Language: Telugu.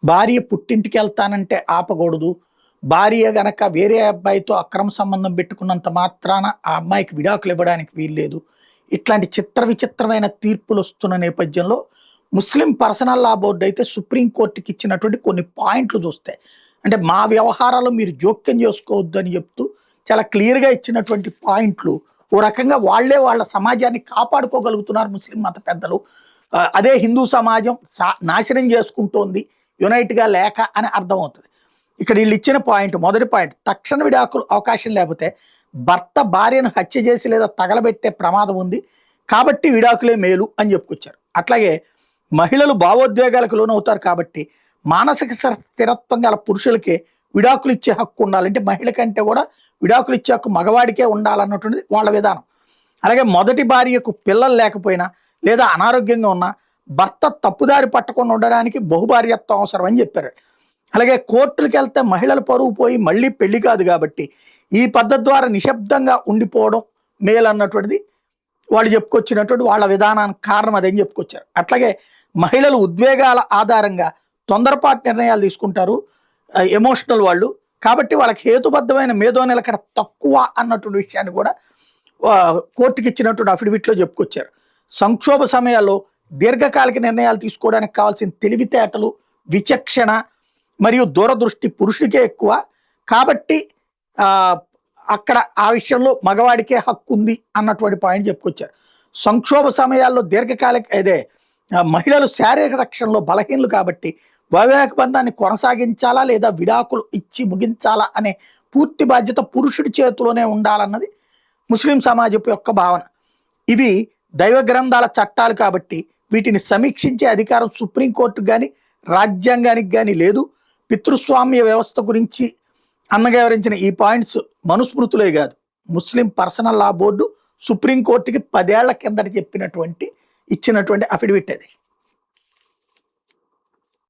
భార్య పుట్టింటికి వెళ్తానంటే ఆపకూడదు. భార్య గనక వేరే అబ్బాయితో అక్రమ సంబంధం పెట్టుకున్నంత మాత్రాన ఆ అమ్మాయికి విడాకులు ఇవ్వడానికి వీల్లేదు. ఇట్లాంటి చిత్ర విచిత్రమైన తీర్పులు వస్తున్న నేపథ్యంలో ముస్లిం పర్సనల్ లా బోర్డు అయితే సుప్రీంకోర్టుకి ఇచ్చినటువంటి కొన్ని పాయింట్లు చూస్తే, అంటే మా వ్యవహారాలు మీరు జోక్యం చేసుకోవద్దు అని చెప్తూ చాలా క్లియర్గా ఇచ్చినటువంటి పాయింట్లు ఓ రకంగా వాళ్ళే వాళ్ళ సమాజాన్ని కాపాడుకోగలుగుతున్నారు ముస్లిం మత పెద్దలు. అదే హిందూ సమాజం నాశనం చేసుకుంటోంది యునైట్గా లేక అని అర్థమవుతుంది. ఇక్కడ వీళ్ళు ఇచ్చిన పాయింట్, మొదటి పాయింట్, తక్షణ విడాకులు అవకాశం లేకపోతే భర్త భార్యను హత్య చేసి లేదా తగలబెట్టే ప్రమాదం ఉంది కాబట్టి విడాకులే మేలు అని చెప్పుకొచ్చారు. అట్లాగే మహిళలు భావోద్వేగాలకు లోనవుతారు కాబట్టి మానసిక స్థిరత్వం గల పురుషులకే విడాకులు ఇచ్చే హక్కు ఉండాలంటే మహిళ కంటే కూడా విడాకులు ఇచ్చే హక్కు మగవాడికే ఉండాలన్నటువంటిది వాళ్ళ విధానం. అలాగే మొదటి భార్యకు పిల్లలు లేకపోయినా లేదా అనారోగ్యంగా ఉన్నా భర్త తప్పుదారి పట్టకుండా ఉండడానికి బహుభార్యత్వం అవసరం అని చెప్పారు. అలాగే కోర్టులకు వెళ్తే మహిళల పరువు పోయి మళ్ళీ పెళ్లి కాదు కాబట్టి ఈ పద్ధతి ద్వారా నిశ్శబ్దంగా ఉండిపోవడం మేలు అన్నటువంటిది వాళ్ళు చెప్పుకొచ్చినటువంటి వాళ్ళ విధానానికి కారణం అదని చెప్పుకొచ్చారు. అట్లాగే మహిళలు ఉద్వేగాల ఆధారంగా తొందరపాటు నిర్ణయాలు తీసుకుంటారు, ఎమోషనల్ వాళ్ళు, కాబట్టి వాళ్ళకి హేతుబద్ధమైన మేధో నిలకడ తక్కువ అన్నటువంటి విషయాన్ని కూడా కోర్టుకి ఇచ్చినటువంటి అఫిడవిట్లో చెప్పుకొచ్చారు. సంక్షోభ సమయాల్లో దీర్ఘకాలిక నిర్ణయాలు తీసుకోవడానికి కావాల్సిన తెలివితేటలు, విచక్షణ మరియు దూరదృష్టి పురుషుడికే ఎక్కువ కాబట్టి అక్కడ ఆ విషయంలో మగవాడికే హక్కు ఉంది అన్నటువంటి పాయింట్ చెప్పుకొచ్చారు. సంక్షోభ సమయాల్లో దీర్ఘకాలిక మహిళలు శారీరక రక్షణలో బలహీనలు కాబట్టి వైవాహిక బంధాన్ని కొనసాగించాలా లేదా విడాకులు ఇచ్చి ముగించాలా అనే పూర్తి బాధ్యత పురుషుడి చేతిలోనే ఉండాలన్నది ముస్లిం సమాజపు యొక్క భావన. ఇవి దైవ గ్రంథాల చట్టాలు కాబట్టి వీటిని సమీక్షించే అధికారం సుప్రీంకోర్టుకు కానీ రాజ్యాంగానికి కానీ లేదు. పితృస్వామ్య వ్యవస్థ గురించి అన్నగా వివరించిన ఈ పాయింట్స్ మనుస్మృతులే కాదు, ముస్లిం పర్సనల్ లా బోర్డు సుప్రీంకోర్టుకి 10 ఏళ్ల కిందట ఇచ్చినటువంటి అఫిడవిట్ అది.